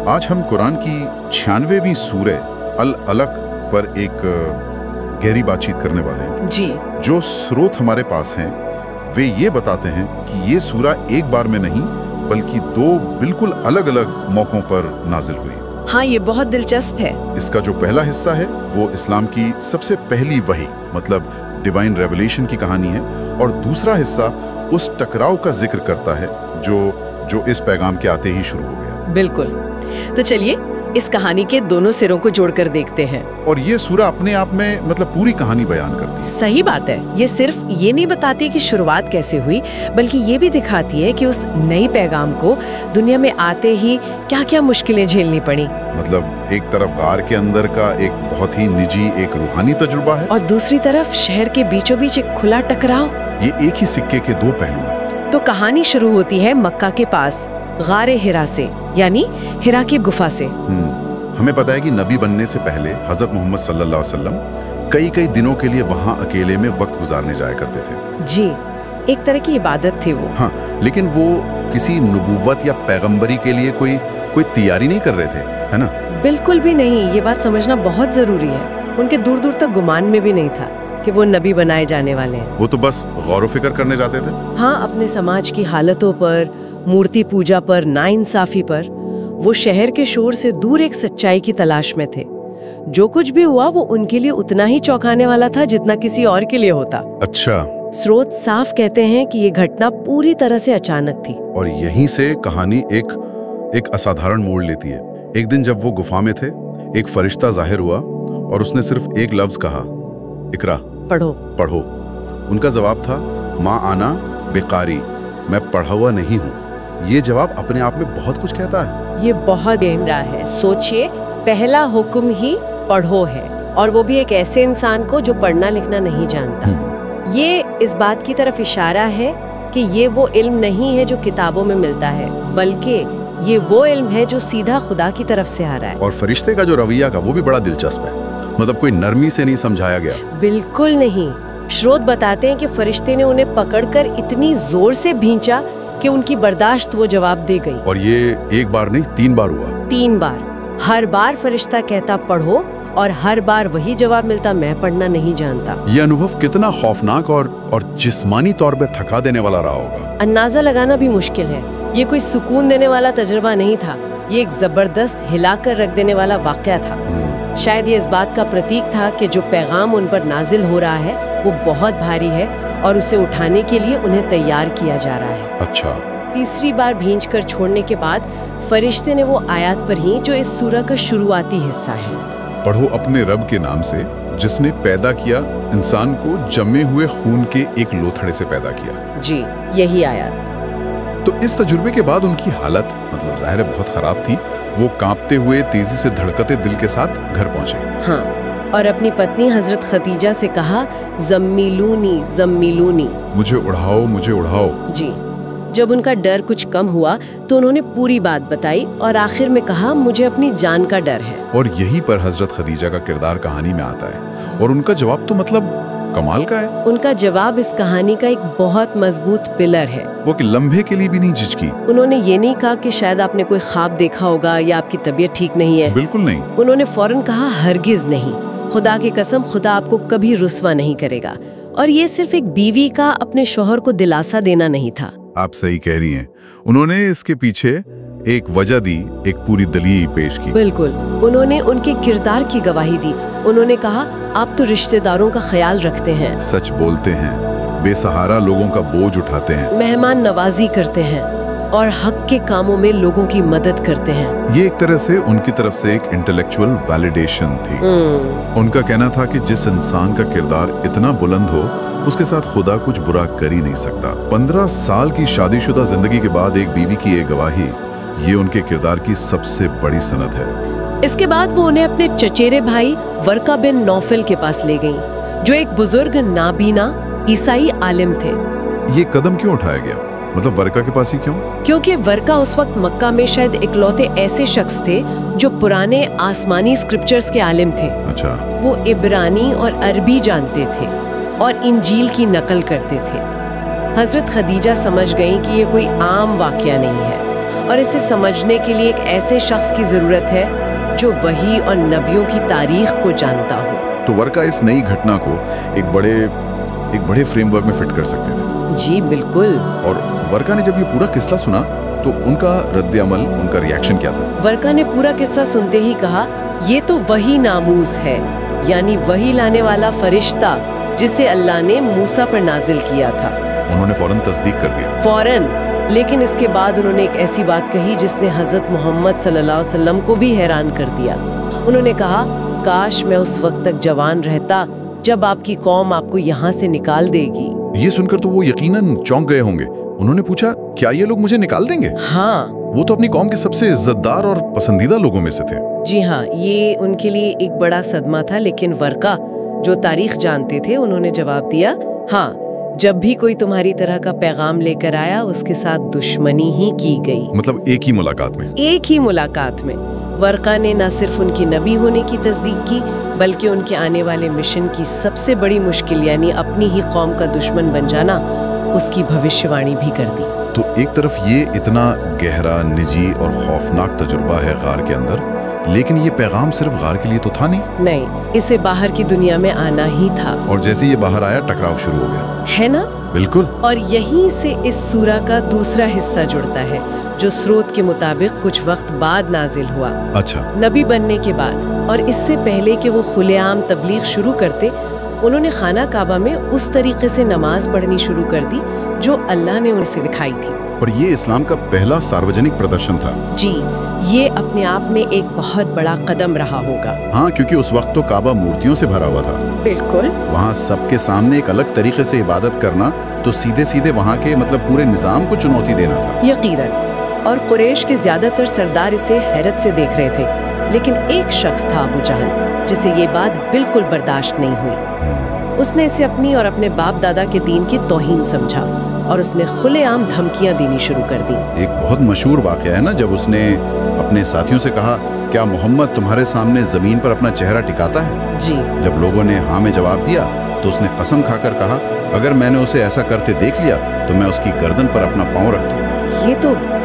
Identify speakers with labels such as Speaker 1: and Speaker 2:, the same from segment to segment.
Speaker 1: आज हम कुरान की 96वीं सूरह अल अलक पर एक गहरी बातचीत करने वाले हैं।
Speaker 2: जी।
Speaker 1: जो स्रोत हमारे पास हैं वे ये बताते हैं कि ये सूरा एक बार में नहीं बल्कि 2 बिल्कुल अलग अलग मौकों पर नाजिल हुई।
Speaker 2: हाँ, ये बहुत दिलचस्प है।
Speaker 1: इसका जो पहला हिस्सा है वो इस्लाम की सबसे पहली वही मतलब डिवाइन रेवलेशन की कहानी है, और दूसरा हिस्सा उस टकराव का जिक्र करता है जो इस पैगाम के आते ही शुरू हो गया।
Speaker 2: बिल्कुल। तो चलिए इस कहानी के दोनों सिरों को जोड़कर देखते हैं।
Speaker 1: और ये सूरा अपने आप में मतलब पूरी कहानी बयान करती है।
Speaker 2: सही बात है। ये सिर्फ ये नहीं बताती कि शुरुआत कैसे हुई, बल्कि ये भी दिखाती है कि उस नई पैगाम को दुनिया में आते ही क्या क्या मुश्किलें झेलनी पड़ी।
Speaker 1: मतलब एक तरफ गार के अंदर का एक बहुत ही निजी एक रूहानी तजुर्बा है,
Speaker 2: और दूसरी तरफ शहर के बीचों बीच एक खुला टकराव।
Speaker 1: ये एक ही सिक्के के 2 पहलू हैं।
Speaker 2: तो कहानी शुरू होती है मक्का के पास गारे हिरा से, यानी हिरा की गुफा से।
Speaker 1: हमें पता है कि नबी बनने से पहले हजरत मोहम्मद सल्लल्लाहु अलैहि वसल्लम कई दिनों के लिए वहाँ अकेले में वक्त गुजारने जाया करते थे।
Speaker 2: जी, एक तरह की इबादत थी वो।
Speaker 1: हाँ, लेकिन वो किसी नबूवत या पैगंबरी के लिए कोई तैयारी नहीं कर रहे थे, है ना?
Speaker 2: बिल्कुल भी नहीं। ये बात समझना बहुत जरूरी है। उनके दूर दूर तक गुमान में भी नहीं था कि वो नबी बनाए जाने वाले हैं।
Speaker 1: वो तो बस गौर फिक्र करने जाते थे।
Speaker 2: हाँ, अपने समाज की हालतों पर, मूर्ति पूजा पर, नाइंसाफी पर। वो शहर के शोर से दूर एक सच्चाई की तलाश में थे। जो कुछ भी हुआ वो उनके लिए उतना ही चौंकाने वाला था जितना किसी और के लिए होता।
Speaker 1: अच्छा।
Speaker 2: स्रोत साफ कहते हैं कि ये घटना पूरी तरह से अचानक थी।
Speaker 1: और यहीं से कहानी एक असाधारण मोड़ लेती है। एक दिन जब वो गुफा में थे, एक फरिश्ता जाहिर हुआ और उसने सिर्फ एक लफ्ज कहा, इकरा, पढ़ो। उनका जवाब था, माँ आना बेकारी, मैं पढ़ा हुआ नहीं हूँ। ये जवाब अपने आप में बहुत कुछ कहता है।
Speaker 2: ये बहुत गहरा है। सोचिए, पहला हुक्म ही पढ़ो है, और वो भी एक ऐसे इंसान को जो पढ़ना लिखना नहीं जानता। ये इस बात की तरफ इशारा है कि ये वो इल्म नहीं है जो किताबों में मिलता है, बल्कि ये वो इल्म है जो सीधा खुदा की तरफ से आ रहा है।
Speaker 1: और फरिश्ते का जो रवैया का वो भी बड़ा दिलचस्प है। मतलब कोई नरमी से नहीं समझाया गया।
Speaker 2: बिल्कुल नहीं। स्रोत बताते हैं कि फरिश्ते ने उन्हें पकड़कर इतनी जोर से भींचा कि उनकी बर्दाश्त वो जवाब दे गई।
Speaker 1: और ये एक बार नहीं 3 बार हुआ।
Speaker 2: 3 बार। हर बार फरिश्ता कहता पढ़ो, और हर बार वही जवाब मिलता, मैं पढ़ना नहीं जानता।
Speaker 1: ये अनुभव कितना खौफनाक और जिस्मानी तौर पे थका देने वाला रहा होगा।
Speaker 2: अंदाजा लगाना भी मुश्किल है। ये कोई सुकून देने वाला तजुर्बा नहीं था। ये एक जबरदस्त हिलाकर रख देने वाला वाकया था। शायद ये इस बात का प्रतीक था कि जो पैगाम उन पर नाजिल हो रहा है वो बहुत भारी है, और उसे उठाने के लिए उन्हें तैयार किया जा रहा है।
Speaker 1: अच्छा।
Speaker 2: तीसरी बार भींचकर छोड़ने के बाद फरिश्ते ने वो आयत पढ़ी जो इस सूरा का शुरुआती हिस्सा है।
Speaker 1: पढ़ो अपने रब के नाम से जिसने पैदा किया इंसान को जमे हुए खून के एक लोथड़े से पैदा किया।
Speaker 2: जी, यही आयत।
Speaker 1: तो इस तजुर्बे के बाद उनकी हालत मतलब जाहिर है बहुत खराब थी। वो कांपते हुए तेजी से धड़कते दिल के साथ घर पहुंचे।
Speaker 2: हाँ, और अपनी पत्नी हजरत खदीजा से कहा, ज़म्मिलूनी,
Speaker 1: मुझे उड़ाओ। जी।
Speaker 2: जब उनका डर कुछ कम हुआ तो उन्होंने पूरी बात बताई और आखिर में कहा, मुझे अपनी जान का डर है।
Speaker 1: और यहीं पर हजरत खदीजा का किरदार कहानी में आता है, और उनका जवाब तो मतलब कमाल का है।
Speaker 2: उनका जवाब इस कहानी का एक बहुत मजबूत पिलर है।
Speaker 1: वो कि लम्हे के लिए भी नहीं झिझकी।
Speaker 2: उन्होंने ये नहीं कहा कि शायद आपने कोई ख्वाब देखा होगा या आपकी तबीयत ठीक नहीं है।
Speaker 1: बिल्कुल नहीं।
Speaker 2: उन्होंने फौरन कहा, हरगिज नहीं, खुदा की कसम, खुदा आपको कभी रुस्वा नहीं करेगा। और ये सिर्फ एक बीवी का अपने शौहर को दिलासा देना नहीं था।
Speaker 1: आप सही कह रही हैं। उन्होंने इसके पीछे एक वजह दी, एक पूरी दलील पेश की।
Speaker 2: बिल्कुल। उन्होंने उनके किरदार की गवाही दी। उन्होंने कहा, आप तो रिश्तेदारों का ख्याल रखते हैं,
Speaker 1: सच बोलते हैं, बेसहारा लोगों का बोझ उठाते हैं,
Speaker 2: मेहमान नवाजी करते हैं, और हक के कामों में लोगों की मदद करते हैं।
Speaker 1: ये एक तरह से उनकी तरफ से एक इंटेलेक्चुअल वैलिडेशन थी। उनका कहना था कि जिस इंसान का किरदार इतना बुलंद हो उसके साथ खुदा कुछ बुरा कर ही नहीं सकता। 15 साल की शादीशुदा जिंदगी के बाद एक बीवी की ये गवाही, ये उनके किरदार की सबसे बड़ी सनद है।
Speaker 2: इसके बाद वो उन्हें अपने चचेरे भाई वर्का बिन नौफल के पास ले गईं, जो एक बुजुर्ग नाबीना ईसाई आलिम थे।
Speaker 1: ये कदम क्यों उठाया गया? मतलब वर्का के पास ही क्यों?
Speaker 2: क्योंकि वर्का उस वक्त मक्का में शायद इकलौते ऐसे शख्स थे जो पुराने आसमानी स्क्रिप्चर्स के आलिम थे।
Speaker 1: अच्छा।
Speaker 2: वो इब्रानी और अरबी जानते थे और इंजील की नकल करते थे। हजरत खदीजा समझ गईं कि ये कोई आम वाकया नहीं है, और इसे समझने के लिए एक ऐसे शख्स की जरूरत है जो वही और नबियों की तारीख को जानता हो।
Speaker 1: तो वर्का इस नई घटना को एक बड़े फ्रेमवर्क में फिट कर सकते थे।
Speaker 2: जी बिल्कुल।
Speaker 1: और वर्का ने जब ये पूरा किस्सा सुना तो उनका रद्द अमल, उनका रिएक्शन क्या था?
Speaker 2: वर्का ने पूरा किस्सा सुनते ही कहा, ये तो वही नामूस है, यानी वही लाने वाला फरिश्ता जिसे अल्लाह ने मूसा पर नाजिल किया था।
Speaker 1: उन्होंने फौरन तस्दीक कर दिया।
Speaker 2: फौरन। लेकिन इसके बाद उन्होंने एक ऐसी बात कही जिसने हजरत मोहम्मद सल्लल्लाहु अलैहि वसल्लम को भी हैरान कर दिया। उन्होंने कहा, काश मैं उस वक्त तक जवान रहता जब आपकी कौम आपको यहाँ से निकाल देगी।
Speaker 1: ये सुनकर तो वो यकीनन चौंक गए होंगे। उन्होंने पूछा, क्या ये लोग मुझे निकाल देंगे?
Speaker 2: हाँ,
Speaker 1: वो तो अपनी कौम के सबसे इज्जतदार और पसंदीदा लोगों में से थे।
Speaker 2: जी हाँ, ये उनके लिए एक बड़ा सदमा था। लेकिन वर्का जो तारीख जानते थे, उन्होंने जवाब दिया, हाँ, जब भी कोई तुम्हारी तरह का पैगाम लेकर आया उसके साथ दुश्मनी ही की गई।
Speaker 1: मतलब एक ही मुलाकात में? एक
Speaker 2: ही मुलाकात में। वर्का ने न सिर्फ उनकी नबी होने की तस्दीक की, बल्कि उनके आने वाले मिशन की सबसे बड़ी मुश्किल यानी अपनी ही कौम का दुश्मन बन जाना, उसकी भविष्यवाणी भी कर दी।
Speaker 1: तो एक तरफ ये इतना गहरा, निजी और खौफनाक तजुर्बा है गार के अंदर, लेकिन ये पैगाम सिर्फ गार के लिए तो था नहीं,
Speaker 2: इसे बाहर की दुनिया में आना ही था।
Speaker 1: और जैसे ये बाहर आया, टकराव शुरू हो गया,
Speaker 2: है ना?
Speaker 1: बिल्कुल।
Speaker 2: और यहीं से इस सूरा का दूसरा हिस्सा जुड़ता है, जो स्रोत के मुताबिक कुछ वक्त बाद नाजिल हुआ।
Speaker 1: अच्छा।
Speaker 2: नबी बनने के बाद और इससे पहले कि वो खुलेआम तबलीग शुरू करते, उन्होंने खाना काबा में उस तरीके से नमाज पढ़नी शुरू कर दी जो अल्लाह ने उन्हें सिखाई थी।
Speaker 1: और ये इस्लाम का पहला सार्वजनिक प्रदर्शन था।
Speaker 2: जी, ये अपने आप में एक बहुत बड़ा कदम रहा होगा।
Speaker 1: हाँ, क्योंकि उस वक्त तो काबा मूर्तियों से भरा हुआ था।
Speaker 2: बिल्कुल।
Speaker 1: वहाँ सबके सामने एक अलग तरीके से इबादत करना तो सीधे सीधे वहाँ के पूरे निजाम को चुनौती देना था।
Speaker 2: यकीनन। और कुरैश के ज्यादातर सरदार इसे हैरत से देख रहे थे, लेकिन एक शख्स था, अबू जहल, जिसे ये बात बिल्कुल बर्दाश्त नहीं हुई। उसने इसे अपनी और अपने बाप दादा के दीन की तौहीन समझा और उसने खुलेआम धमकियां देनी शुरू कर दी।
Speaker 1: एक बहुत मशहूर वाकया है ना, जब उसने अपने साथियों से कहा, क्या मोहम्मद तुम्हारे सामने जमीन पर अपना चेहरा टिकाता है?
Speaker 2: जी।
Speaker 1: जब लोगों ने हाँ में जवाब दिया तो उसने कसम खाकर कहा, अगर मैंने उसे ऐसा करते देख लिया तो मैं उसकी गर्दन पर अपना पांव रख दूंगा।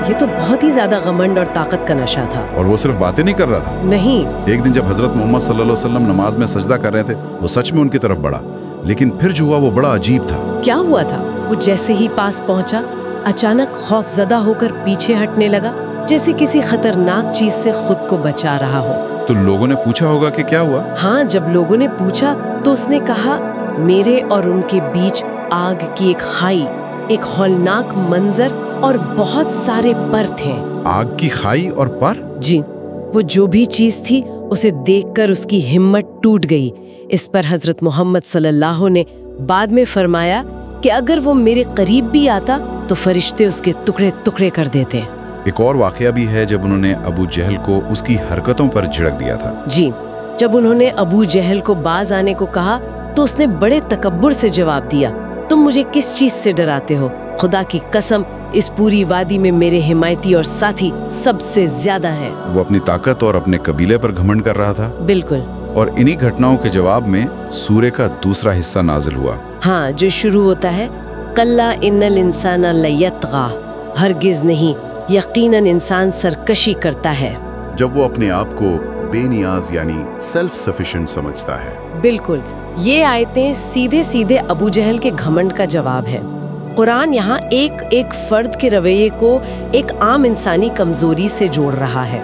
Speaker 2: ये तो बहुत ही ज्यादा घमंड और ताकत का नशा था।
Speaker 1: और वो सिर्फ बातें नहीं कर रहा था।
Speaker 2: नहीं।
Speaker 1: एक दिन जब हजरत मोहम्मद सल्लल्लाहु अलैहि वसल्लम नमाज में सजदा कर रहे थे, वो सच में उनकी तरफ बढ़ा, लेकिन फिर जो हुआ वो बड़ा अजीब था।
Speaker 2: क्या हुआ था? वो जैसे ही पास पहुंचा, अचानक खौफजदा होकर पीछे हटने लगा, जैसे किसी खतरनाक चीज से खुद को बचा रहा हो।
Speaker 1: तो लोगों ने पूछा होगा कि क्या हुआ?
Speaker 2: हाँ, जब लोगों ने पूछा तो उसने कहा, मेरे और उनके बीच आग की एक खाई, एक हौलनाक मंजर और बहुत सारे पर थे।
Speaker 1: आग की खाई और पर?
Speaker 2: जी। वो जो भी चीज थी उसे देखकर उसकी हिम्मत टूट गई। इस पर हजरत मोहम्मद सल्लल्लाहु ने बाद में फरमाया कि अगर वो मेरे करीब भी आता तो फरिश्ते उसके टुकड़े टुकड़े कर देते।
Speaker 1: एक और वाकया भी है जब उन्होंने अबू जहल को उसकी हरकतों पर झिड़क दिया था।
Speaker 2: जी। जब उन्होंने अबू जहल को बाज आने को कहा तो उसने बड़े तकब्बुर से जवाब दिया, तुम मुझे किस चीज से डराते हो? खुदा की कसम, इस पूरी वादी में मेरे हिमायती और साथी सबसे ज्यादा हैं।
Speaker 1: वो अपनी ताकत और अपने कबीले पर घमंड कर रहा था।
Speaker 2: बिल्कुल।
Speaker 1: और इन्हीं घटनाओं के जवाब में सूरे का दूसरा हिस्सा नाजिल हुआ।
Speaker 2: हाँ, जो शुरू होता है, कल्ला इन्नल इंसाना लयतगा, हरगिज नहीं, यकीनन इंसान सरकशी करता है।
Speaker 1: जब वो अपने आप को बेनियाज यानी सेल्फ सफिशिएंट समझता है।
Speaker 2: बिल्कुल। ये आयतें सीधे सीधे अबू जहल के घमंड का जवाब है। कुरान यहाँ एक एक फर्द के रवैये को एक आम इंसानी कमजोरी से जोड़ रहा है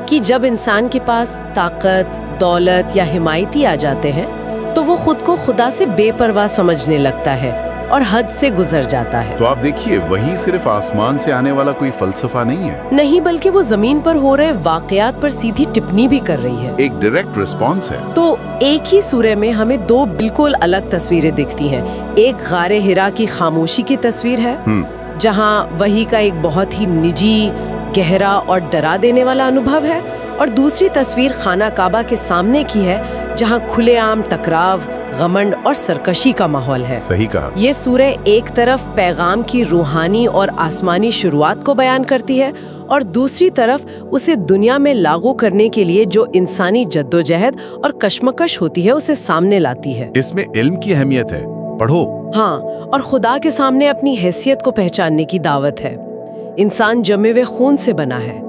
Speaker 2: कि जब इंसान के पास ताकत, दौलत या हिमायती आ जाते हैं तो वो खुद को खुदा से बेपरवाह समझने लगता है और हद से गुजर जाता है।
Speaker 1: तो आप देखिए, वही सिर्फ आसमान से आने वाला कोई फलसफा नहीं है।
Speaker 2: नहीं, बल्कि वो जमीन पर हो रहे वाकयात पर सीधी टिप्पणी भी कर रही है।
Speaker 1: एक डायरेक्ट रिस्पॉन्स है।
Speaker 2: तो एक ही सूरे में हमें दो बिल्कुल अलग तस्वीरें दिखती हैं। एक गारे हिरा की खामोशी की तस्वीर है, जहाँ वही का एक बहुत ही निजी, गहरा और डरा देने वाला अनुभव है, और दूसरी तस्वीर खाना काबा के सामने की है, जहाँ खुलेआम टकराव, घमंड और सरकशी का माहौल है।
Speaker 1: सही कहा।
Speaker 2: ये सूरह एक तरफ पैगाम की रूहानी और आसमानी शुरुआत को बयान करती है और दूसरी तरफ उसे दुनिया में लागू करने के लिए जो इंसानी जद्दोजहद और कश्मकश होती है उसे सामने लाती है।
Speaker 1: इसमें इल्म की अहमियत है, पढ़ो।
Speaker 2: हाँ, और खुदा के सामने अपनी हैसियत को पहचानने की दावत है। इंसान जमे हुए खून से बना है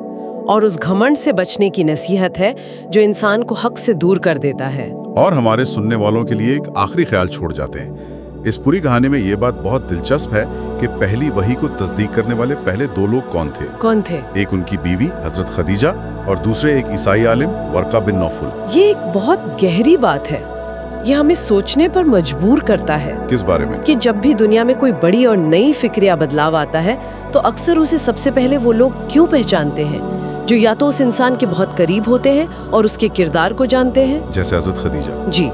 Speaker 2: और उस घमंड से बचने की नसीहत है जो इंसान को हक से दूर कर देता है।
Speaker 1: और हमारे सुनने वालों के लिए एक आखिरी ख्याल छोड़ जाते हैं। इस पूरी कहानी में ये बात बहुत दिलचस्प है कि पहली वही को तस्दीक करने वाले पहले दो लोग कौन थे? एक उनकी बीवी हजरत खदीजा और दूसरे एक ईसाई आलिम वर्का बिन नौफल।
Speaker 2: ये एक बहुत गहरी बात है। ये हमें सोचने पर मजबूर करता है।
Speaker 1: किस बारे में?
Speaker 2: कि जब भी दुनिया में कोई बड़ी और नई फिक्रिया बदलाव आता है तो अक्सर उसे सबसे पहले वो लोग क्यों पहचानते हैं जो या तो उस इंसान के बहुत करीब होते हैं और उसके किरदार को जानते हैं,
Speaker 1: जैसे हजरत खदीजा
Speaker 2: जी,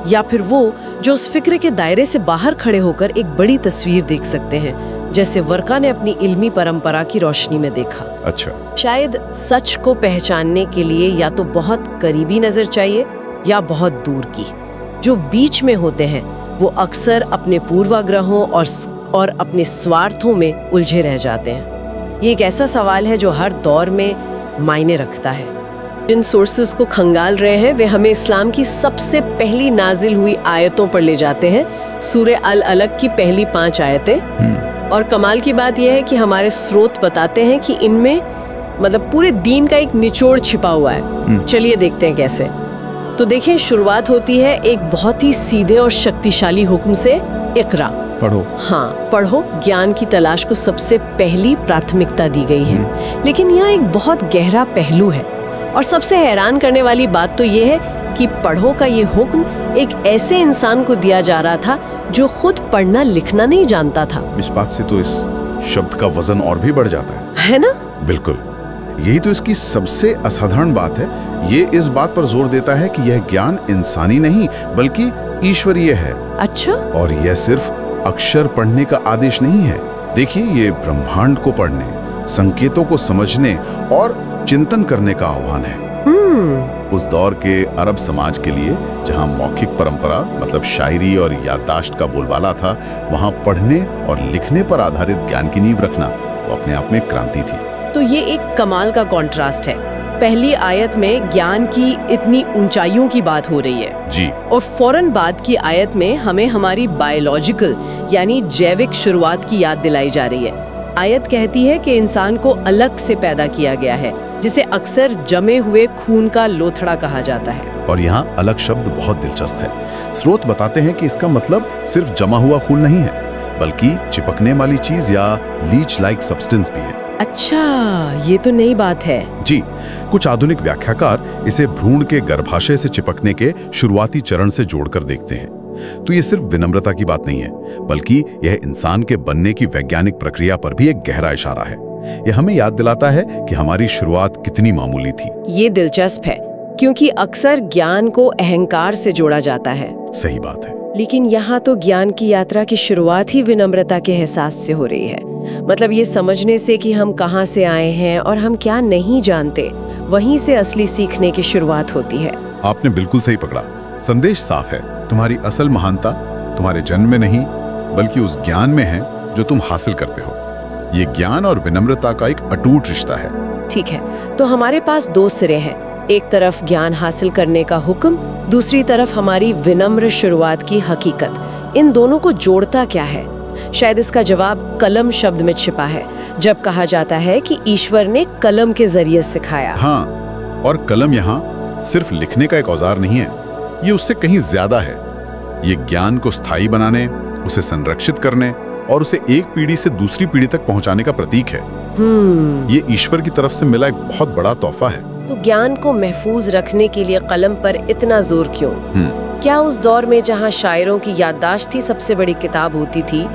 Speaker 2: या फिर वो जो उस फिक्र के दायरे से बाहर खड़े होकर एक बड़ी तस्वीर देख सकते हैं, जैसे वर्का ने अपनी इल्मी परंपरा की रोशनी में देखा।
Speaker 1: अच्छा,
Speaker 2: शायद सच को पहचानने के लिए या तो बहुत करीबी नजर चाहिए या बहुत दूर की। जो बीच में होते हैं वो अक्सर अपने पूर्वाग्रहों और अपने स्वार्थों में उलझे रह जाते हैं। ये एक ऐसा सवाल है जो हर दौर में मायने रखता है। जिन सोर्सेस को खंगाल रहे हैं वे हमें इस्लाम की सबसे पहली नाजिल हुई आयतों पर ले जाते हैं, सूरह अल अलग की पहली 5 आयतें। और कमाल की बात यह है कि हमारे स्रोत बताते हैं कि इनमें मतलब पूरे दीन का एक निचोड़ छिपा हुआ है। चलिए देखते हैं कैसे। तो देखें, शुरुआत होती है एक बहुत ही सीधे और शक्तिशाली हुक्म से, इकरा,
Speaker 1: पढ़ो।
Speaker 2: हाँ, पढ़ो। ज्ञान की तलाश को सबसे पहली प्राथमिकता दी गई है। लेकिन यहाँ एक बहुत गहरा पहलू है और सबसे हैरान करने वाली बात तो ये है कि पढ़ो का ये हुक्म एक ऐसे इंसान को दिया जा रहा था जो खुद पढ़ना लिखना नहीं जानता था।
Speaker 1: इस बात से तो इस शब्द का वजन और भी बढ़ जाता
Speaker 2: है ना?
Speaker 1: बिल्कुल, यही तो इसकी सबसे असाधारण बात है। ये इस बात पर जोर देता है कि यह ज्ञान इंसानी नहीं बल्कि ईश्वरीय है।
Speaker 2: अच्छा।
Speaker 1: और यह सिर्फ अक्षर पढ़ने का आदेश नहीं है। देखिए, ये ब्रह्मांड को पढ़ने, संकेतों को समझने और चिंतन करने का आह्वान है। उस दौर के अरब समाज के लिए जहां मौखिक परंपरा मतलब शायरी और याददाश्त का बोलबाला था, वहां पढ़ने और लिखने पर आधारित ज्ञान की नींव रखना वो अपने आप में क्रांति थी।
Speaker 2: तो ये एक कमाल का कॉन्ट्रास्ट है। पहली आयत में ज्ञान की इतनी ऊंचाइयों की बात हो रही है
Speaker 1: जी,
Speaker 2: और फौरन बाद की आयत में हमें हमारी बायोलॉजिकल यानी जैविक शुरुआत की याद दिलाई जा रही है। आयत कहती है कि इंसान को अलग से पैदा किया गया है, जिसे अक्सर जमे हुए खून का लोथड़ा कहा जाता है।
Speaker 1: और यहाँ अलग शब्द बहुत दिलचस्प है। स्रोत बताते हैं कि इसका मतलब सिर्फ जमा हुआ खून नहीं है, बल्कि चिपकने वाली चीज या लीच लाइक सब्सटेंस भी है।
Speaker 2: अच्छा, ये तो नई बात है।
Speaker 1: जी, कुछ आधुनिक व्याख्याकार इसे भ्रूण के गर्भाशय से चिपकने के शुरुआती चरण से जोड़कर देखते हैं। तो ये सिर्फ विनम्रता की बात नहीं है, बल्कि यह इंसान के बनने की वैज्ञानिक प्रक्रिया पर भी एक गहरा इशारा है। यह हमें याद दिलाता है कि हमारी शुरुआत कितनी मामूली थी।
Speaker 2: ये दिलचस्प है क्योंकि अक्सर ज्ञान को अहंकार से जोड़ा जाता है।
Speaker 1: सही बात है।
Speaker 2: लेकिन यहाँ तो ज्ञान की यात्रा की शुरुआत ही विनम्रता के एहसास से हो रही है। मतलब ये समझने से कि हम कहाँ से आए हैं और हम क्या नहीं जानते, वहीं से असली सीखने की शुरुआत होती है।
Speaker 1: आपने बिल्कुल सही पकड़ा। संदेश साफ है, तुम्हारी असल महानता तुम्हारे जन्म में नहीं बल्कि उस ज्ञान में है जो तुम हासिल करते हो। ये ज्ञान और विनम्रता का एक अटूट रिश्ता है।
Speaker 2: ठीक है, तो हमारे पास दो सिरे हैं, एक तरफ ज्ञान हासिल करने का हुक्म, दूसरी तरफ हमारी विनम्र शुरुआत की हकीकत। इन दोनों को जोड़ता क्या है? शायद इसका जवाब कलम शब्द में छिपा है, जब कहा जाता है कि ईश्वर ने कलम के जरिए सिखाया।
Speaker 1: हाँ, और कलम यहाँ सिर्फ लिखने का एक औजार नहीं है, ये उससे कहीं ज्यादा है। ये ज्ञान को स्थायी बनाने, उसे संरक्षित करने और उसे एक पीढ़ी से दूसरी पीढ़ी तक पहुंचाने का प्रतीक है। ये ईश्वर की तरफ से मिला एक बहुत बड़ा तोहफा है।
Speaker 2: तो ज्ञान को महफूज रखने के लिए कलम पर इतना जोर क्यों? क्या उस दौर में जहाँ शायरों की याददाश्त ही सबसे बड़ी किताब होती थी,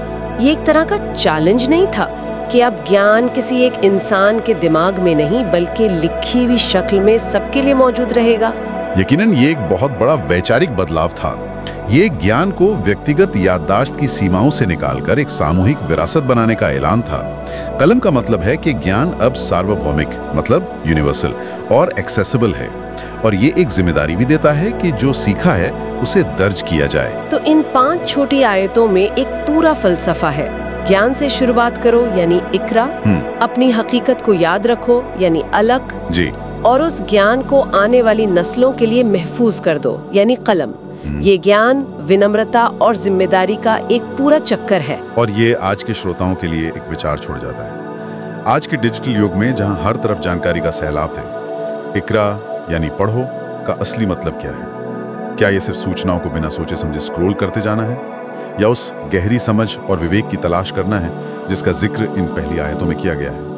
Speaker 2: ये एक तरह का चैलेंज नहीं था कि अब ज्ञान किसी एक इंसान के दिमाग में नहीं बल्कि लिखी हुई शक्ल में सबके लिए मौजूद रहेगा?
Speaker 1: यकीनन ये एक बहुत बड़ा वैचारिक बदलाव था। ये ज्ञान को व्यक्तिगत याददाश्त की सीमाओं से निकालकर एक सामूहिक विरासत बनाने का ऐलान था। कलम का मतलब है कि ज्ञान अब सार्वभौमिक मतलब यूनिवर्सल और एक्सेसिबल है, और ये एक जिम्मेदारी भी देता है कि जो सीखा है उसे दर्ज किया जाए।
Speaker 2: तो इन 5 छोटी आयतों में एक पूरा फलसफा है। ज्ञान से शुरुआत करो यानी इकरा, अपनी हकीकत को याद रखो यानी अलग
Speaker 1: जी,
Speaker 2: और उस ज्ञान को आने वाली नस्लों के लिए महफूज कर दो यानी कलम। ये ज्ञान, विनम्रता और जिम्मेदारी का एक पूरा चक्कर है।
Speaker 1: और ये आज के श्रोताओं के लिए एक विचार छोड़ जाता है। आज के डिजिटल युग में जहां हर तरफ जानकारी का सैलाब है, इकरा यानी पढ़ो का असली मतलब क्या है? क्या ये सिर्फ सूचनाओं को बिना सोचे समझे स्क्रॉल करते जाना है, या उस गहरी समझ और विवेक की तलाश करना है जिसका जिक्र इन पहली आयतों में किया गया है?